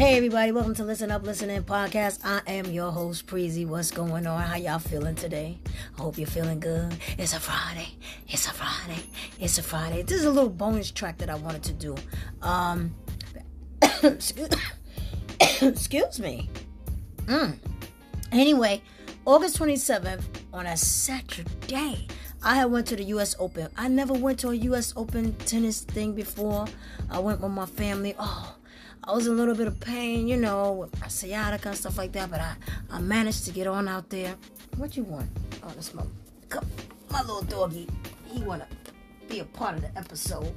Hey everybody, welcome to Listen Up, Listen In podcast. I am your host, Preezy. What's going on? How y'all feeling today? I hope you're feeling good. It's a Friday. This is a little bonus track that I wanted to do. Excuse me. Anyway, August 27th, on a Saturday, I had went to the U.S. Open. I never went to a U.S. Open tennis thing before. I went with my family. I was in a little bit of pain, with my sciatica and stuff like that, but I managed to get on out there. What you want? Oh, that's my little doggy. He want to be a part of the episode.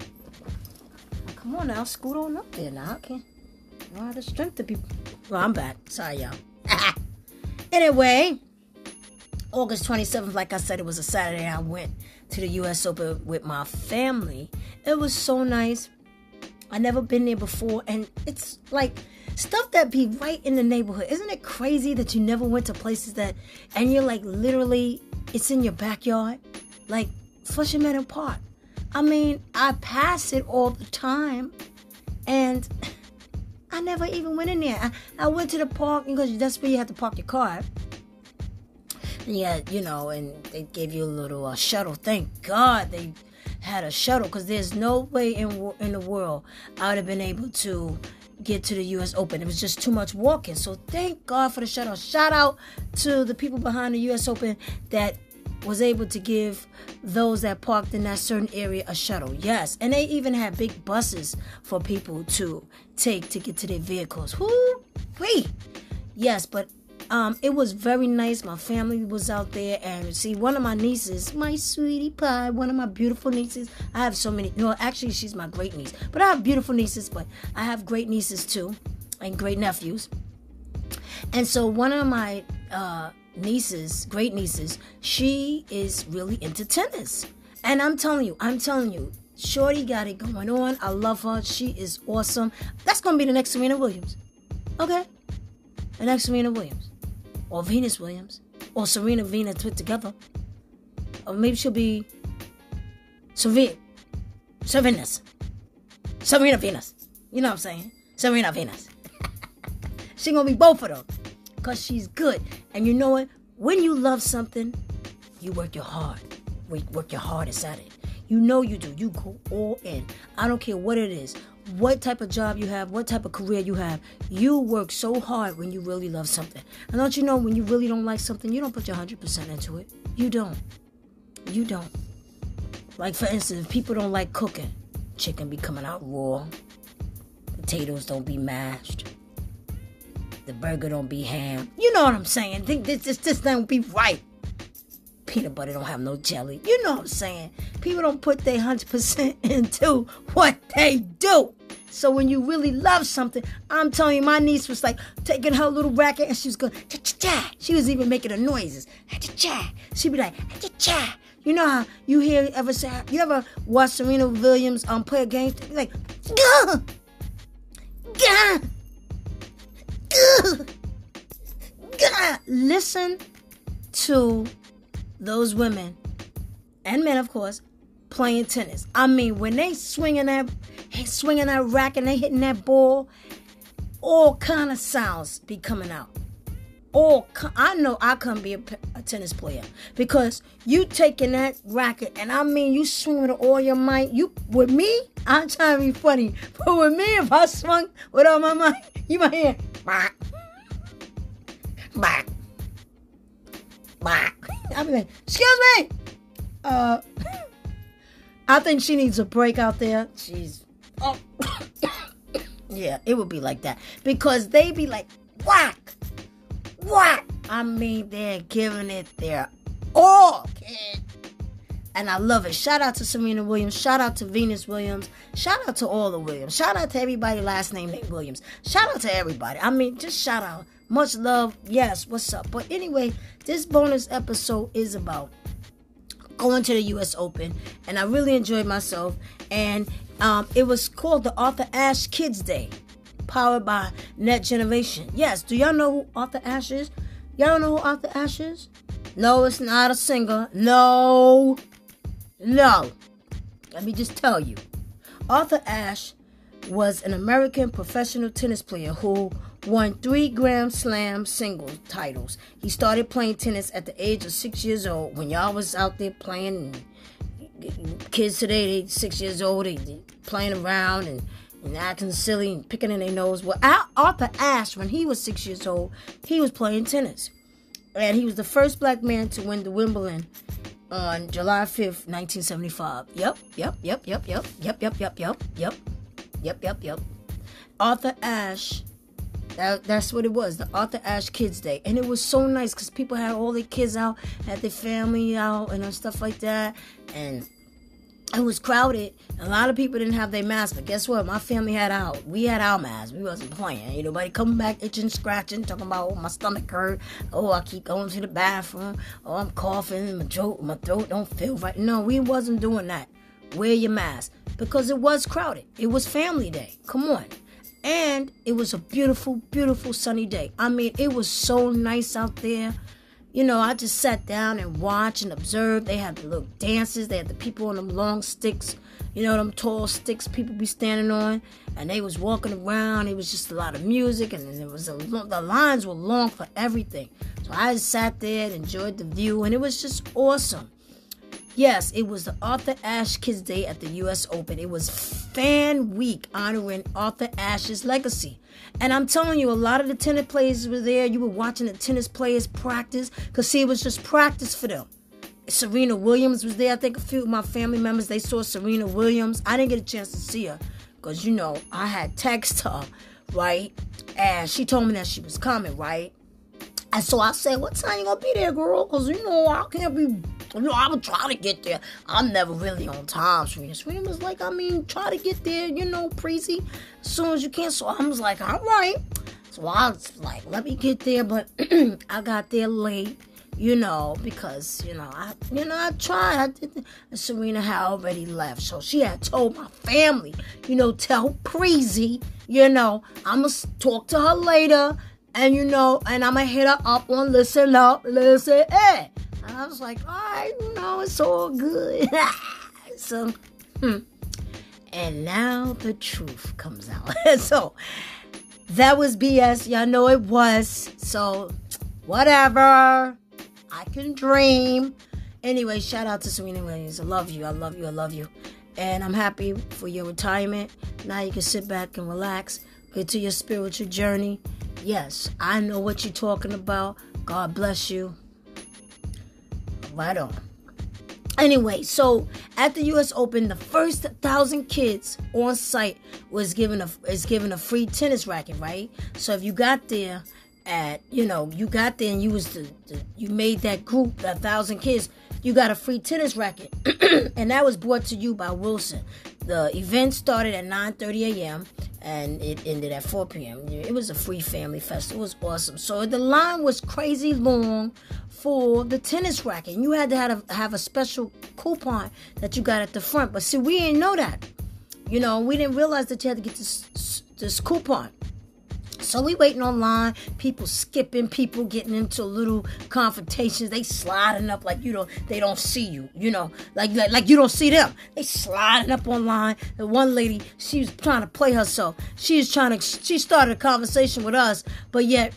Come on now, scoot on up there now. Okay. You know how to strength the people. Well, I'm back. Sorry, y'all. Anyway, August 27th, like I said, it was a Saturday. I went to the U.S. Open with my family. It was so nice. I never been there before, and it's like stuff that be right in the neighborhood. Isn't it crazy that you never went to places and you're like literally, it's in your backyard? Like Flushing Meadow Park. I mean, I pass it all the time, and I never even went in there. I went to the park because that's where you have to park your car. Yeah, and they gave you a little shuttle. Thank God they had a shuttle, because there's no way in the world I would have been able to get to the U.S. Open. It was just too much walking. So thank God for the shuttle. Shout out to the people behind the U.S. Open that was able to give those that parked in that certain area a shuttle. Yes, and they even had big buses for people to take to get to their vehicles. Woo-wee! Yes, but it was very nice. My family was out there, and see, one of my nieces, my sweetie pie, one of my beautiful nieces. I have so many. No, actually, she's my great niece. But I have beautiful nieces, but I have great nieces too, and great nephews. And so one of my great nieces, she is really into tennis. And I'm telling you, Shorty got it going on. I love her. She is awesome. That's going to be the next Serena Williams. Okay? The next Serena Williams. Or Venus Williams. Or Serena Venus put together. Or maybe she'll be Serena Venus. You know what I'm saying? Serena Venus. She gonna be both of them. Because she's good. And you know what? When you love something, you work your hardest at it. You know you do. You go all in. I don't care what it is. What type of job you have, what type of career you have, you work so hard when you really love something. And don't you know, when you really don't like something, you don't put your 100% into it. You don't. Like, for instance, if people don't like cooking, chicken be coming out raw, potatoes don't be mashed, the burger don't be ham. You know what I'm saying? This don't be right. Peanut butter don't have no jelly. You know what I'm saying? People don't put their 100% into what they do. So when you really love something, I'm telling you, my niece was like taking her little racket and she was going, cha-cha-cha. She was even making the noises. Ha-cha-cha. She'd be like, ha-cha-cha. You know how you ever watch Serena Williams play a game? She'd be like, gah, gah, gah, gah. Listen to those women and men, of course, playing tennis. I mean, when they swinging that racket and they hitting that ball, all kind of sounds be coming out. I know I couldn't be a tennis player, because you taking that racket and I mean you swing with all your might. With me, I'm trying to be funny, but with me, if I swung with all my might, you might hear bah, bah, bah. I'll be like, excuse me. I think she needs a break out there. Yeah, it would be like that. Because they be like, whack. I mean, they're giving it their all, kid. And I love it. Shout out to Serena Williams. Shout out to Venus Williams. Shout out to all the Williams. Shout out to everybody last name named Williams. Shout out to everybody. I mean, just shout out. Much love. Yes, what's up? But anyway, this bonus episode is about going to the U.S. Open. And I really enjoyed myself. And it was called the Arthur Ashe Kids Day, powered by Net Generation. Yes, do y'all know who Arthur Ashe is? Y'all know who Arthur Ashe is? No, it's not a singer. No. Let me just tell you. Arthur Ashe was an American professional tennis player who won 3 Grand Slam singles titles. He started playing tennis at the age of 6 years old. When y'all was out there playing, kids today, they 6 years old, they playing around and acting silly and picking in their nose. Well, Arthur Ashe, when he was 6 years old, he was playing tennis. And he was the first black man to win the Wimbledon on July 5th, 1975. Yep. Arthur Ashe, that's what it was, the Arthur Ashe Kids Day. And it was so nice because people had all their kids out, had their family out and stuff like that. And it was crowded. A lot of people didn't have their masks, but guess what? My family had we had our masks. We wasn't playing. Ain't nobody coming back itching, scratching, talking about, oh, my stomach hurt. Oh, I keep going to the bathroom. Oh, I'm coughing. My throat don't feel right. No, we wasn't doing that. Wear your mask. Because it was crowded. It was family day. Come on. And it was a beautiful, beautiful sunny day. I mean, it was so nice out there. You know, I just sat down and watched and observed. They had the little dances. They had the people on them long sticks. You know, them tall sticks people be standing on. And they was walking around. It was just a lot of music. And there was the lines were long for everything. So I just sat there and enjoyed the view. And it was just awesome. Yes, it was the Arthur Ashe Kids Day at the U.S. Open. It was Fan Week honoring Arthur Ashe's legacy. And I'm telling you, a lot of the tennis players were there. You were watching the tennis players practice. Because, see, it was just practice for them. Serena Williams was there. I think a few of my family members, they saw Serena Williams. I didn't get a chance to see her. Because, you know, I had texted her, right? And she told me that she was coming, right? And so I said, what time you going to be there, girl? Because, you know, I can't be... You know, I would try to get there. I'm never really on time. Serena was like, try to get there, you know, Preezy, as soon as you can. So I was like, all right. So I was like, let me get there. But I got there late, you know, because, I tried. Serena had already left. So she had told my family, tell Preezy, I'm going to talk to her later. And, and I'm going to hit her up on listen, hey. And I was like, all right, it's all good. So, and now the truth comes out. So, that was BS. Y'all know it was. So, whatever. I can dream. Anyway, shout out to Serena Williams. I love you. And I'm happy for your retirement. Now you can sit back and relax. Get to your spiritual journey. Yes, I know what you're talking about. God bless you. Right on. Anyway, so at the U.S. Open, the first 1,000 kids on site is given a free tennis racket, right? So if you got there and you made that group, 1,000 kids, you got a free tennis racket, and that was brought to you by Wilson. The event started at 9:30 a.m. and it ended at 4 p.m. It was a free family festival. It was awesome. So the line was crazy long for the tennis racket. And you had to have a special coupon that you got at the front. But see, we didn't know that. We didn't realize that you had to get this coupon. So we waiting online, people skipping, people getting into little confrontations. They sliding up like they don't see you, like you don't see them. They sliding up online. The one lady, she was trying to play herself. She started a conversation with us, but yet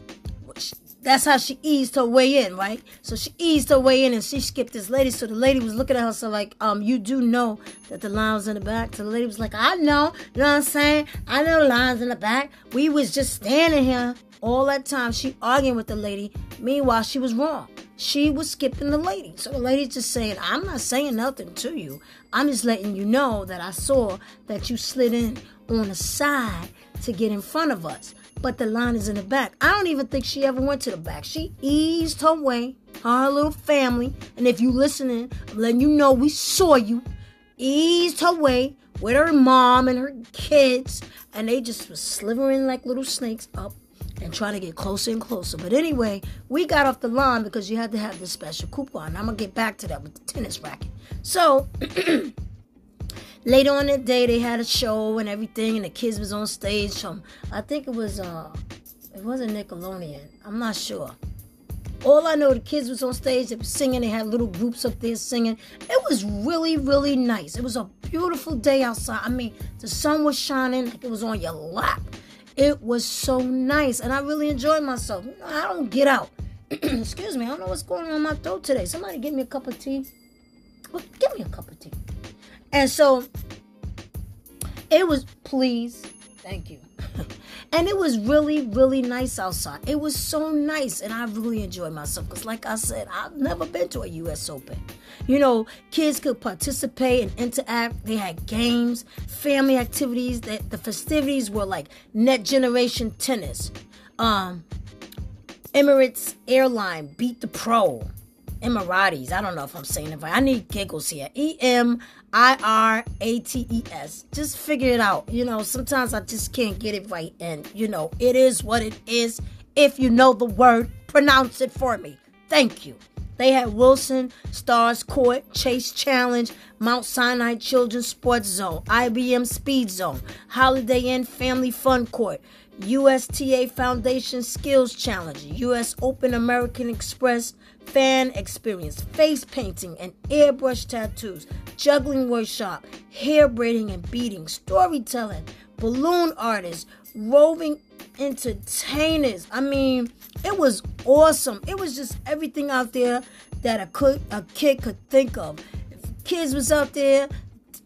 that's how she eased her way in, right? So she eased her way in and she skipped this lady. So the lady was looking at her, so like, you do know that the line was in the back. So the lady was like, I know, you know what I'm saying? I know the line's in the back. We was just standing here all that time. She arguing with the lady. Meanwhile, she was wrong. She was skipping the lady. So the lady's just saying, I'm not saying nothing to you. I'm just letting you know that I saw that you slid in on the side to get in front of us. But the line is in the back. I don't even think she ever went to the back. She eased her way, her little family. And if you listening, I'm letting you know we saw you. Eased her way with her mom and her kids. And they just was slithering like little snakes up and trying to get closer and closer. But anyway, we got off the line because you had to have this special coupon. I'm going to get back to that with the tennis racket. So... later on that day, they had a show and everything, and the kids was on stage. I think it wasn't Nickelodeon. I'm not sure. All I know, the kids was on stage, they were singing, they had little groups up there singing. It was really, really nice. It was a beautiful day outside. I mean, the sun was shining like it was on your lap. It was so nice, and I really enjoyed myself. You know, I don't get out. Excuse me, I don't know what's going on in my throat today. Somebody give me a cup of tea. Well, give me a cup of tea. And so, it was, please, thank you. And it was really, really nice outside. It was so nice, and I really enjoyed myself. Because like I said, I've never been to a U.S. Open. You know, kids could participate and interact. They had games, family activities. The festivities were like Net Generation Tennis. Emirates Airline beat the Pro. Emiratis. I don't know if I'm saying it right. I need giggles here. EMIRATES. Just figure it out. You know, sometimes I just can't get it right. And, you know, it is what it is. If you know the word, pronounce it for me. Thank you. They had Wilson, Stars Court, Chase Challenge, Mount Sinai Children's Sports Zone, IBM Speed Zone, Holiday Inn Family Fun Court, USTA Foundation Skills Challenge, U.S. Open American Express Fan Experience, face painting and airbrush tattoos, juggling workshop, hair braiding and beading, storytelling, balloon artists, roving entertainers. I mean, it was awesome. It was just everything out there that a kid could think of. If kids was out there,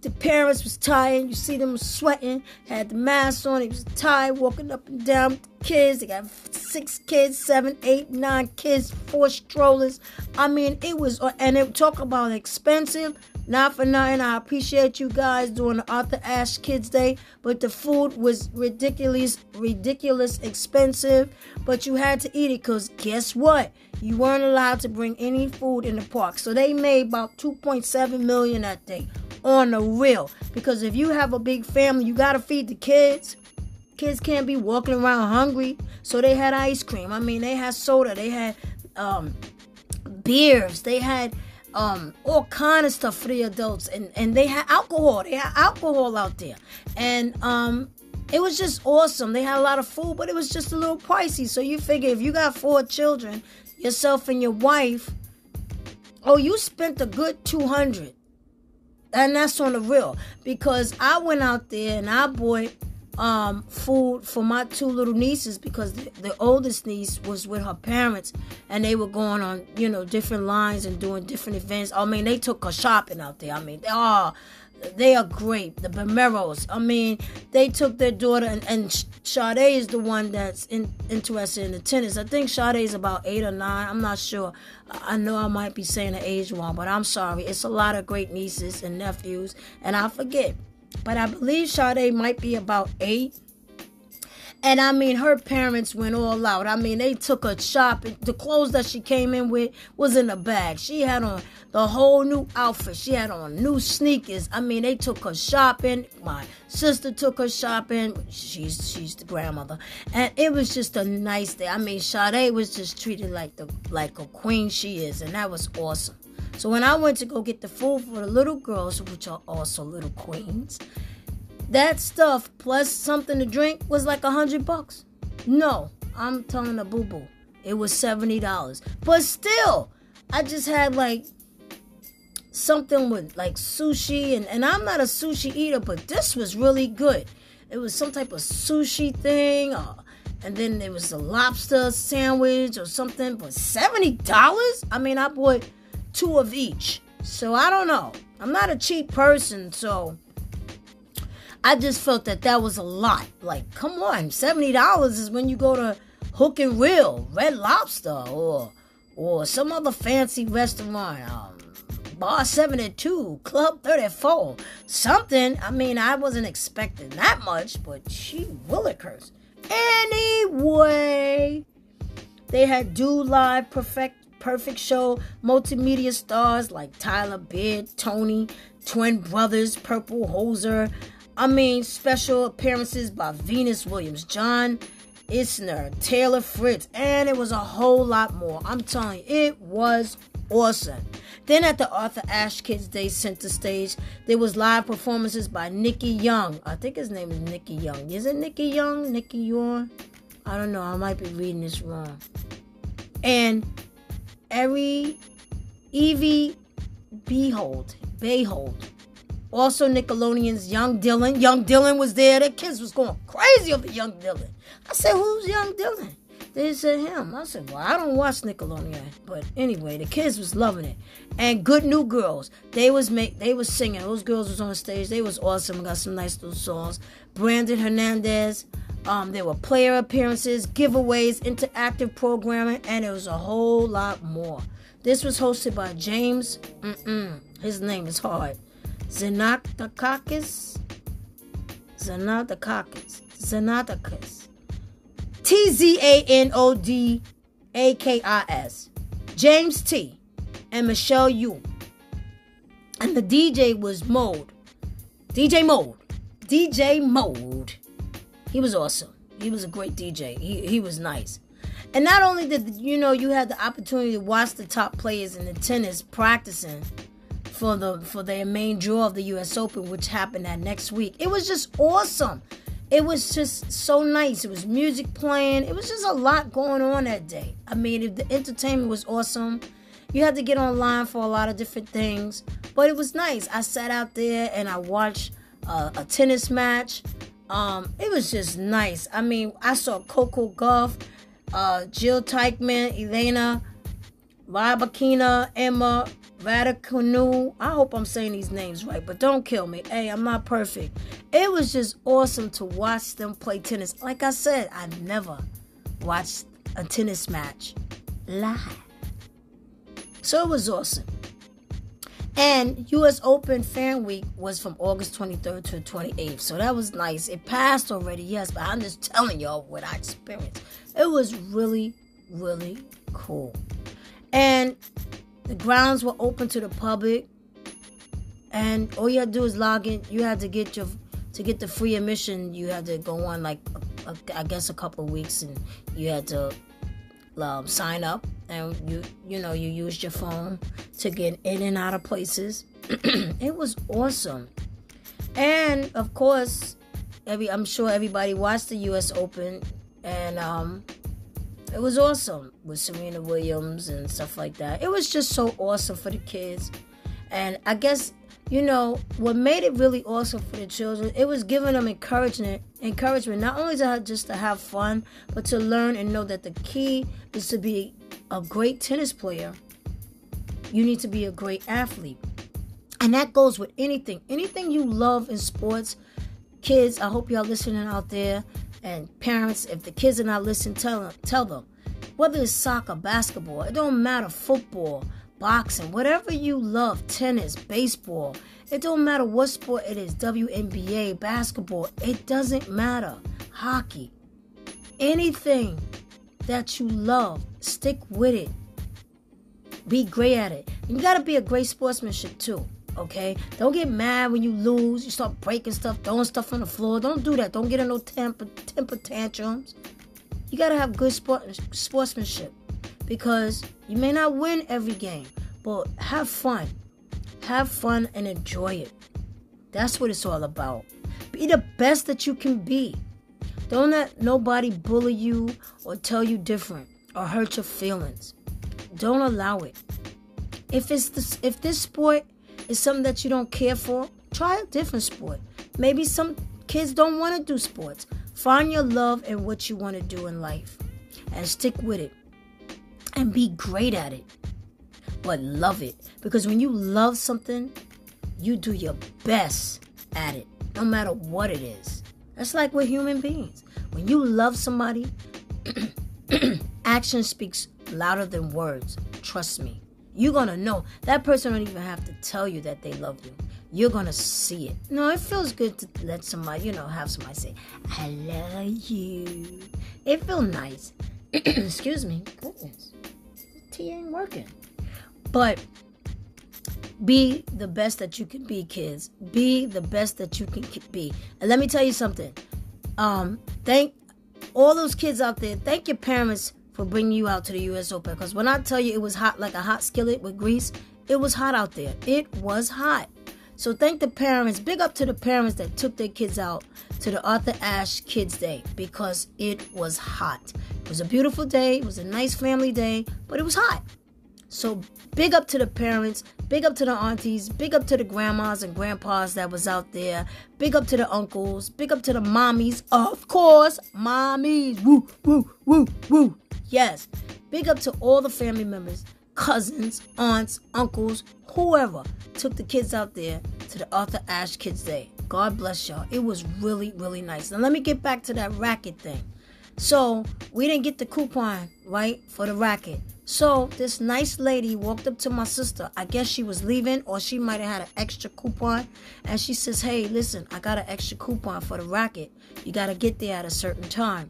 the parents was tired. You see them sweating, had the mask on. He was tired, walking up and down with the kids. They got 6 kids, 7, 8, 9 kids, 4 strollers. I mean, it was, and they talk about expensive. Not for nothing. I appreciate you guys doing the Arthur Ashe Kids Day, but the food was ridiculous expensive. But you had to eat it because guess what? You weren't allowed to bring any food in the park. So they made about $2.7 million that day on the real. Because if you have a big family, you got to feed the kids. Kids can't be walking around hungry. So they had ice cream. I mean, they had soda. They had beers. They had all kind of stuff for the adults. And they had alcohol. They had alcohol out there. And it was just awesome. They had a lot of food, but it was just a little pricey. So you figure if you got 4 children, yourself and your wife, you spent a good $200. And that's on the real. Because I went out there and I bought food for my 2 little nieces because the oldest niece was with her parents and they were going on, different lines and doing different events. I mean, they took her shopping out there. I mean, they are great. The Bemeros. I mean, they took their daughter and Sade is the one that's interested in the tennis. I think Sade is about 8 or 9. I'm not sure. I know I might be saying the age wrong, but I'm sorry. It's a lot of great nieces and nephews, and I forget. But I believe Sade might be about 8. And I mean, her parents went all out. I mean, they took her shopping. The clothes that she came in with was in a bag. She had on the whole new outfit. She had on new sneakers. I mean, they took her shopping. My sister took her shopping. She's the grandmother. And it was just a nice day. I mean, Sade was just treated like a queen she is. And that was awesome. So when I went to go get the food for the little girls, which are also little queens, that stuff plus something to drink was like $100. No, I'm telling a boo-boo. It was $70. But still, I just had like something with like sushi. And I'm not a sushi eater, but this was really good. It was some type of sushi thing. And then there was a lobster sandwich or something. But $70? I mean, I bought 2 of each. So I don't know. I'm not a cheap person, so I just felt that was a lot. Like, come on, $70 is when you go to Hook and Reel, Red Lobster, or some other fancy restaurant, Bar 72, Club 34, something. I mean, I wasn't expecting that much, but gee willikers. Anyway, they had Do Live, Perfect Show, multimedia stars like Tyler Beard, Tony, Twin Brothers, Purple Hoser. I mean, special appearances by Venus Williams, John Isner, Taylor Fritz, and it was a whole lot more. I'm telling you, it was awesome. Then at the Arthur Ashe Kids Day Center Stage, there was live performances by Nicky Young. I think his name is Nicky Young. Is it Nicky Young? Nicky Young? I don't know. I might be reading this wrong. And Evie Bayhold. Also Nickelodeon's Young Dylan. Young Dylan was there. The kids was going crazy over Young Dylan. I said, who's Young Dylan? They said him. I said, well, I don't watch Nickelodeon. But anyway, the kids was loving it. And Good New Girls. They was singing. Those girls was on the stage. They was awesome. Got some nice little songs. Brandon Hernandez. There were player appearances, giveaways, interactive programming, and there was a whole lot more. This was hosted by James. His name is hard. Xenakis. Tzanodakis. James T. and Michelle Yu. And the DJ was Mode. DJ Mode. He was awesome. He was a great DJ. He was nice. And not only did you had the opportunity to watch the top players in the tennis practicing for their main draw of the U.S. Open, which happened that next week. It was just awesome. It was just so nice. It was music playing. It was just a lot going on that day. I mean, the entertainment was awesome. You had to get online for a lot of different things, but it was nice. I sat out there and I watched a tennis match. It was just nice. I mean, I saw Coco Gauff, Jill Teichmann, Elena Rybakina, Emma Raducanu. I hope I'm saying these names right, but don't kill me. Hey, I'm not perfect. It was just awesome to watch them play tennis. Like I said, I never watched a tennis match live. So it was awesome. And U.S. Open Fan Week was from August 23rd to 28th. So that was nice. It passed already, yes, but I'm just telling y'all what I experienced. It was really, really cool. And the grounds were open to the public. And all you had to do is log in. You had to get the free admission. You had to go on I guess a couple of weeks, and you had to sign up. And you used your phone to get in and out of places. It was awesome. And of course, I'm sure everybody watched the U.S. Open, and it was awesome with Serena Williams and stuff like that. It was just so awesome for the kids. And I guess, what made it really awesome for the children, it was giving them encouragement, not only to have fun, but to learn and know that the key is to be a great tennis player. You need to be a great athlete. And that goes with anything you love in sports. Kids, I hope y'all listening out there. And parents, if the kids are not listening, tell them. Whether it's soccer, basketball, it don't matter, football, boxing, whatever you love, tennis, baseball, it don't matter what sport it is, WNBA, basketball, it doesn't matter, hockey, anything that you love, stick with it. Be great at it. You got to be a great sportsmanship too, okay? Don't get mad when you lose. You start breaking stuff, throwing stuff on the floor. Don't do that. Don't get in no temper tantrums. You got to have good sportsmanship, because you may not win every game, but have fun. Have fun and enjoy it. That's what it's all about. Be the best that you can be. Don't let nobody bully you or tell you different or hurt your feelings. Don't allow it. If this sport is something that you don't care for, try a different sport. Maybe some kids don't want to do sports. Find your love in what you want to do in life and stick with it and be great at it. But love it. Because when you love something, you do your best at it, no matter what it is. That's like we're human beings. When you love somebody, action speaks louder than words. Trust me. You're going to know. That person don't even have to tell you that they love you. You're going to see it. No, it feels good to let somebody, have somebody say, I love you. It feels nice. Excuse me. Goodness. The tea ain't working. But be the best that you can be, kids. Be the best that you can be. And let me tell you something. Thank all those kids out there. Thank your parents for bringing you out to the U.S. Open. Because when I tell you it was hot like a hot skillet with grease, it was hot out there. It was hot. So thank the parents. Big up to the parents that took their kids out to the Arthur Ashe Kids Day, because it was hot. It was a beautiful day. It was a nice family day, but it was hot. So big up to the parents, big up to the aunties, big up to the grandmas and grandpas that was out there, big up to the uncles, big up to the mommies, of course, mommies, woo, woo, woo, woo. Yes, big up to all the family members, cousins, aunts, uncles, whoever took the kids out there to the Arthur Ashe Kids Day. God bless y'all. It was really, really nice. Now let me get back to that racket thing. So we didn't get the coupon, right, for the racket. So this nice lady walked up to my sister. I guess she was leaving, or she might have had an extra coupon. And she says, hey, listen, I got an extra coupon for the racket. You got to get there at a certain time.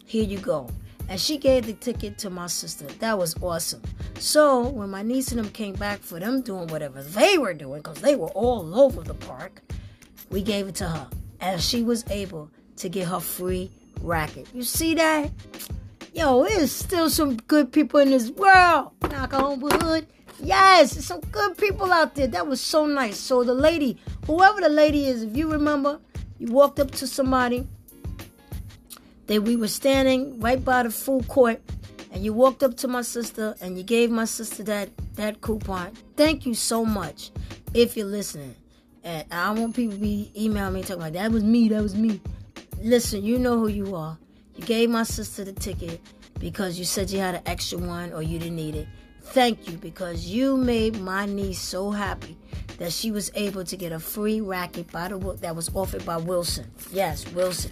Here you go. And she gave the ticket to my sister. That was awesome. So when my niece and them came back for them doing whatever they were doing, because they were all over the park, we gave it to her. And she was able to get her free racket. You see that? Yo, there's still some good people in this world. Knock on wood. Yes, there's some good people out there. That was so nice. So the lady, whoever the lady is, if you remember, you walked up to somebody. We were standing right by the food court, and you walked up to my sister, and you gave my sister that coupon. Thank you so much, if you're listening. And I want people to be emailing me talking like, that was me. Listen, you know who you are. You gave my sister the ticket because you said you had an extra one or you didn't need it. Thank you, because you made my niece so happy that she was able to get a free racket that was offered by Wilson. Yes, Wilson.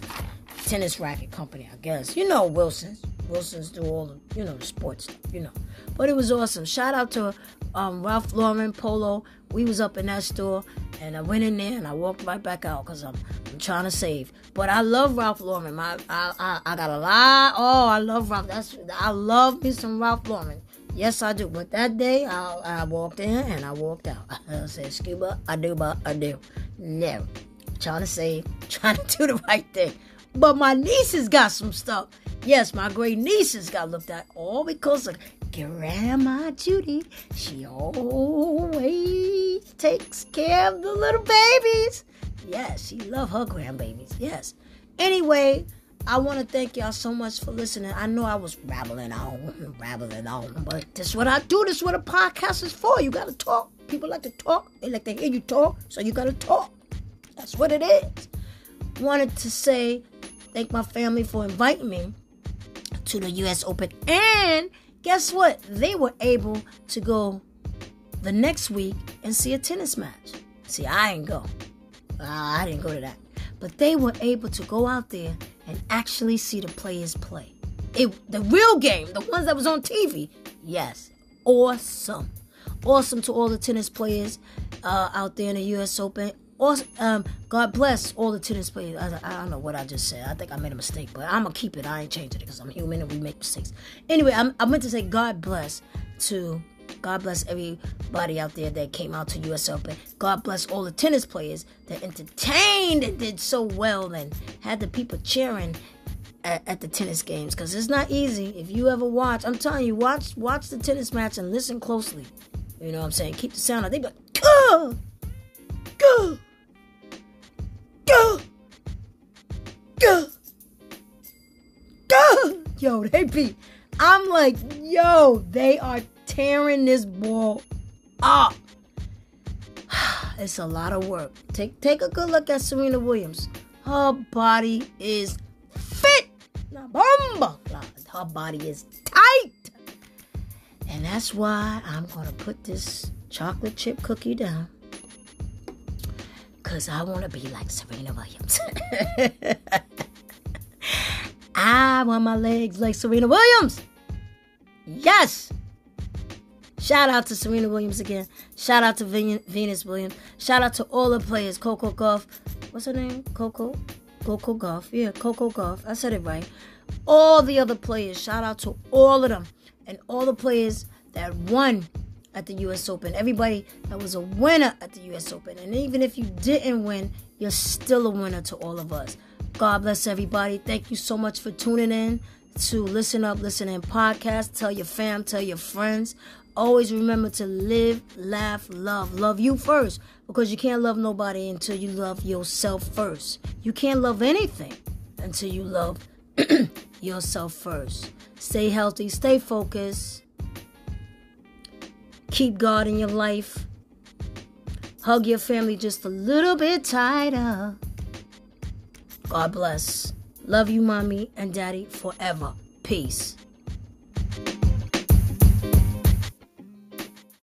Tennis racket company, I guess. You know Wilson's. Wilson's do all the, the sports stuff, But it was awesome. Shout out to Ralph Lauren Polo. We was up in that store, and I went in there and I walked right back out because I'm trying to save. But I love Ralph Lauren. I got a lot. Oh, I love Ralph. I love me some Ralph Lauren. Yes, I do. But that day, I walked in and I walked out. I said, scuba, I do. No. Trying to save, trying to do the right thing. But my nieces got some stuff. Yes, my great nieces got looked at all because of Grandma Judy. She always takes care of the little babies. Yes, she loves her grandbabies. Yes. Anyway, I want to thank y'all so much for listening. I know I was rattling on, but this is what I do. This is what a podcast is for. You got to talk. People like to talk. They like to hear you talk, so you got to talk. That's what it is. Wanted to say thank my family for inviting me to the U.S. Open. And guess what? They were able to go the next week and see a tennis match. See, I didn't go. I didn't go to that. But they were able to go out there and actually see the players play. The real game, the ones that was on TV. Yes. Awesome. Awesome to all the tennis players out there in the U.S. Open. Also, God bless all the tennis players. I don't know what I just said. I think I made a mistake, but I'm going to keep it. I ain't changing it because I'm human and we make mistakes. Anyway, I meant to say God bless everybody out there that came out to U.S. Open. God bless all the tennis players that entertained and did so well and had the people cheering at the tennis games, because it's not easy. If you ever watch, I'm telling you, watch the tennis match and listen closely. You know what I'm saying? Keep the sound out. They be like, go, go, go, go, go. Yo, I'm like, yo, they are tearing this ball up. It's a lot of work. Take a good look at Serena Williams. Her body is fit. La bomba. Her body is tight. And that's why I'm going to put this chocolate chip cookie down. Because I want to be like Serena Williams. I want my legs like Serena Williams. Yes. Shout out to Serena Williams again. Shout out to Venus Williams. Shout out to all the players. Coco Gauff. What's her name? Coco Gauff. Yeah, Coco Gauff. I said it right. All the other players. Shout out to all of them. And all the players that won at the U.S. Open. Everybody that was a winner at the U.S. Open. And even if you didn't win, you're still a winner to all of us. God bless everybody. Thank you so much for tuning in to Listen Up, Listen In podcast. Tell your fam, tell your friends. Always remember to live, laugh, love. Love you first, because you can't love nobody until you love yourself first. You can't love anything until you love yourself first. Stay healthy, stay focused, Keep God in your life. Hug your family just a little bit tighter. God bless. Love you, mommy and daddy, forever. Peace.